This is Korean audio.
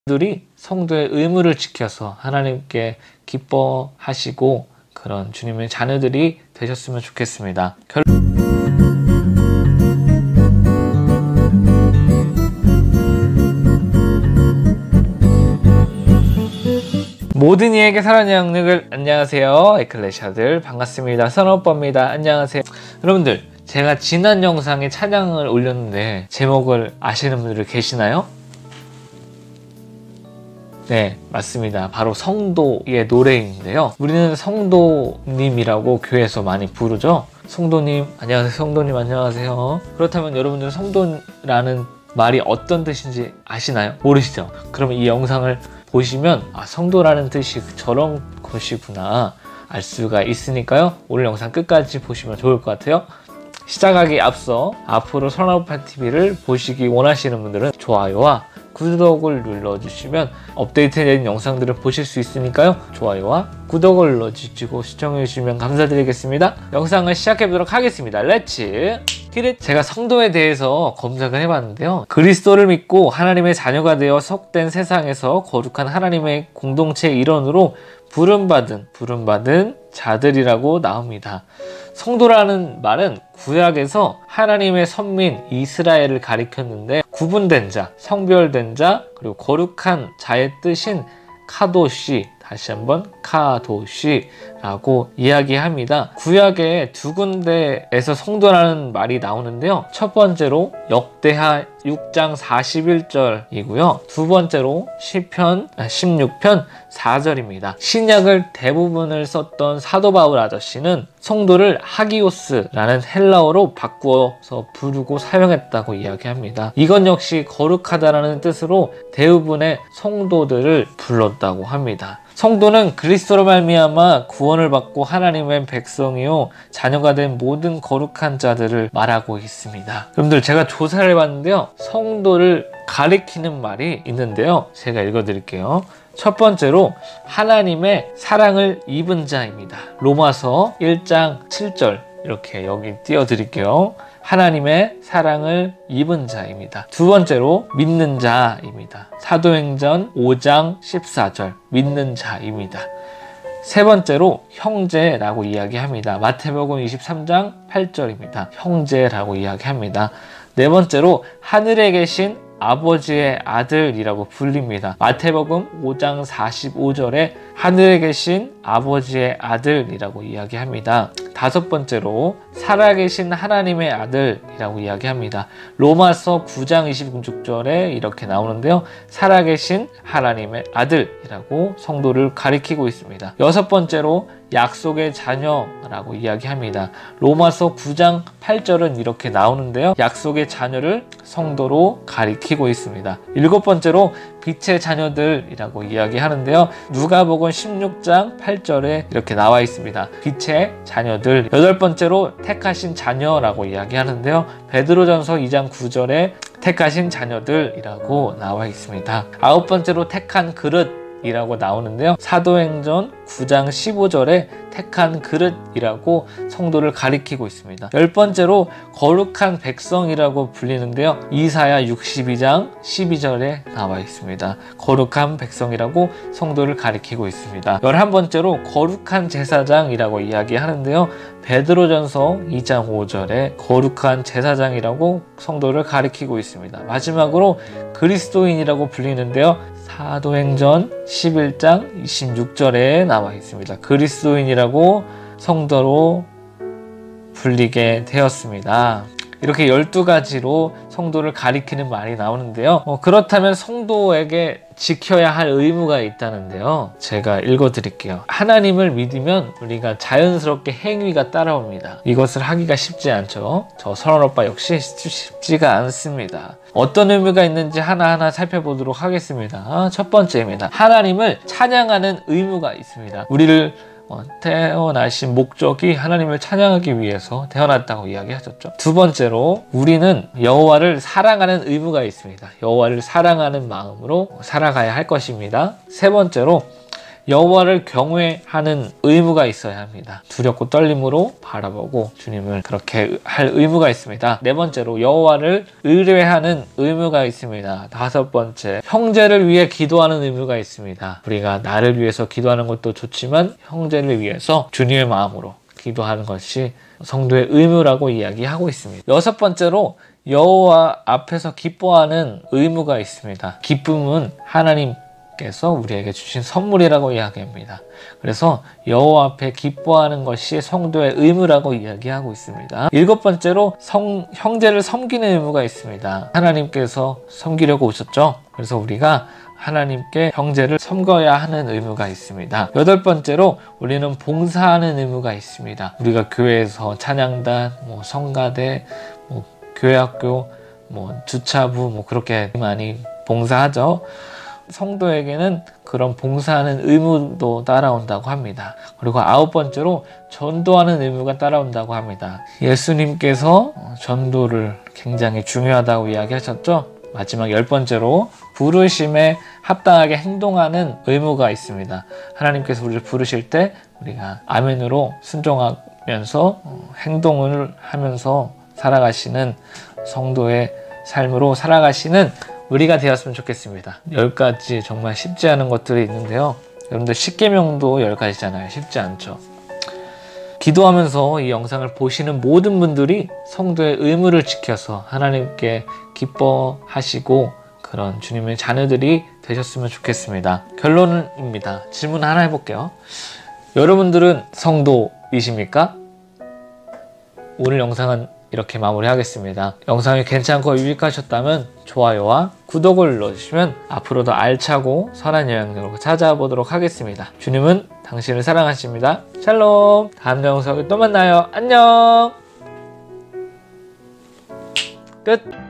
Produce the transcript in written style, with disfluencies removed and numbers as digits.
들이 성도의 의무를 지켜서 하나님께 기뻐하시고 그런 주님의 자녀들이 되셨으면 좋겠습니다. 모든 이에게 살아있는 영역을 안녕하세요. 에클레시아들 반갑습니다. 선오빠입니다. 안녕하세요. 여러분들, 제가 지난 영상에 찬양을 올렸는데 제목을 아시는 분들 계시나요? 네, 맞습니다. 바로 성도의 노래인데요. 우리는 성도님이라고 교회에서 많이 부르죠. 성도님, 안녕하세요. 성도님, 안녕하세요. 그렇다면 여러분들은 성도라는 말이 어떤 뜻인지 아시나요? 모르시죠? 그러면 이 영상을 보시면 성도라는 뜻이 저런 것이구나 알 수가 있으니까요. 오늘 영상 끝까지 보시면 좋을 것 같아요. 시작하기 앞서 앞으로 선오빠TV를 보시기 원하시는 분들은 좋아요와 구독을 눌러주시면 업데이트된 영상들을 보실 수 있으니까요. 좋아요와 구독을 눌러주시고 시청해주시면 감사드리겠습니다. 영상을 시작해보도록 하겠습니다. 렛츠 기릿! 제가 성도에 대해서 검색을 해봤는데요. 그리스도를 믿고 하나님의 자녀가 되어 속된 세상에서 거룩한 하나님의 공동체의 일원으로 부름받은 자들이라고 나옵니다. 성도라는 말은 구약에서 하나님의 선민 이스라엘을 가리켰는데 구분된 자, 성별된 자, 그리고 거룩한 자의 뜻인 카도시, 다시 한번 카도시라고 이야기합니다. 구약에 두 군데에서 성도라는 말이 나오는데요. 첫 번째로 역대하 6장 41절이고요. 두 번째로 시편 16편 4절입니다. 신약을 대부분을 썼던 사도 바울 아저씨는 성도를 하기오스라는 헬라어로 바꾸어서 부르고 사용했다고 이야기합니다. 이건 역시 거룩하다라는 뜻으로 대부분의 성도들을 불렀다고 합니다. 성도는 그리스도로 말미암아 구원을 받고 하나님의 백성이요 자녀가 된 모든 거룩한 자들을 말하고 있습니다. 여러분들, 제가 조사를 해봤는데요. 성도를 가리키는 말이 있는데요. 제가 읽어드릴게요. 첫 번째로 하나님의 사랑을 입은 자입니다. 로마서 1장 7절 이렇게 여기 띄워드릴게요. 하나님의 사랑을 입은 자입니다. 두 번째로 믿는 자입니다. 사도행전 5장 14절 믿는 자입니다. 세 번째로 형제라고 이야기합니다. 마태복음 23장 8절입니다. 형제라고 이야기합니다. 네 번째로 하늘에 계신 아버지의 아들이라고 불립니다. 마태복음 5장 45절에 하늘에 계신 아버지의 아들이라고 이야기합니다. 다섯 번째로 살아계신 하나님의 아들이라고 이야기합니다. 로마서 9장 26절에 이렇게 나오는데요. 살아계신 하나님의 아들이라고 성도를 가리키고 있습니다. 여섯 번째로 약속의 자녀라고 이야기합니다. 로마서 9장 8절은 이렇게 나오는데요. 약속의 자녀를 성도로 가리키고 있습니다. 일곱 번째로 빛의 자녀들이라고 이야기하는데요. 누가복음 16장 8절에 이렇게 나와 있습니다. 빛의 자녀들. 여덟 번째로 택하신 자녀라고 이야기하는데요. 베드로전서 2장 9절에 택하신 자녀들이라고 나와 있습니다. 아홉 번째로 택한 그릇이라고 나오는데요. 사도행전 9장 15절에 택한 그릇이라고 성도를 가리키고 있습니다. 열 번째로 거룩한 백성이라고 불리는데요. 이사야 62장 12절에 나와 있습니다. 거룩한 백성이라고 성도를 가리키고 있습니다. 11번째로 거룩한 제사장이라고 이야기하는데요. 베드로전서 2장 5절에 거룩한 제사장이라고 성도를 가리키고 있습니다. 마지막으로 그리스도인이라고 불리는데요. 사도행전 11장 26절에 나와 있습니다. 그리스도인이라고 성도로 불리게 되었습니다. 이렇게 12가지로 성도를 가리키는 말이 나오는데요. 그렇다면 성도에게 지켜야 할 의무가 있다는데요. 제가 읽어드릴게요. 하나님을 믿으면 우리가 자연스럽게 행위가 따라옵니다. 이것을 하기가 쉽지 않죠. 저 선오빠 역시 쉽지가 않습니다. 어떤 의미가 있는지 하나하나 살펴보도록 하겠습니다. 첫 번째입니다. 하나님을 찬양하는 의무가 있습니다. 우리를 태어나신 목적이 하나님을 찬양하기 위해서 태어났다고 이야기하셨죠. 두 번째로 우리는 여호와를 사랑하는 의무가 있습니다. 여호와를 사랑하는 마음으로 살아가야 할 것입니다. 세 번째로 여호와를 경외하는 의무가 있어야 합니다. 두렵고 떨림으로 바라보고 주님을 그렇게 할 의무가 있습니다. 네 번째로 여호와를 의뢰하는 의무가 있습니다. 다섯 번째, 형제를 위해 기도하는 의무가 있습니다. 우리가 나를 위해서 기도하는 것도 좋지만 형제를 위해서 주님의 마음으로 기도하는 것이 성도의 의무라고 이야기하고 있습니다. 여섯 번째로 여호와 앞에서 기뻐하는 의무가 있습니다. 기쁨은 하나님께서 우리에게 주신 선물이라고 이야기합니다. 그래서 여호와 앞에 기뻐하는 것이 성도의 의무라고 이야기하고 있습니다. 일곱 번째로 형제를 섬기는 의무가 있습니다. 하나님께서 섬기려고 오셨죠? 그래서 우리가 하나님께 형제를 섬겨야 하는 의무가 있습니다. 여덟 번째로 우리는 봉사하는 의무가 있습니다. 우리가 교회에서 찬양단, 성가대, 교회학교, 주차부 그렇게 많이 봉사하죠. 성도에게는 그런 봉사하는 의무도 따라온다고 합니다. 그리고 아홉 번째로 전도하는 의무가 따라온다고 합니다. 예수님께서 전도를 굉장히 중요하다고 이야기하셨죠. 마지막 열 번째로 부르심에 합당하게 행동하는 의무가 있습니다. 하나님께서 우리를 부르실 때 우리가 아멘으로 순종하면서 행동을 하면서 살아가시는 성도의 삶으로 살아가시는 우리가 되었으면 좋겠습니다. 10가지 정말 쉽지 않은 것들이 있는데요. 여러분들 십계명도 10가지잖아요. 쉽지 않죠. 기도하면서 이 영상을 보시는 모든 분들이 성도의 의무를 지켜서 하나님께 기뻐하시고 그런 주님의 자녀들이 되셨으면 좋겠습니다. 결론입니다. 질문 하나 해볼게요. 여러분들은 성도이십니까? 오늘 영상은 이렇게 마무리하겠습니다. 영상이 괜찮고 유익하셨다면 좋아요와 구독을 눌러주시면 앞으로도 알차고 선한 영향력으로 찾아보도록 하겠습니다. 주님은 당신을 사랑하십니다. 샬롬. 다음 영상에 또 만나요. 안녕. 끝.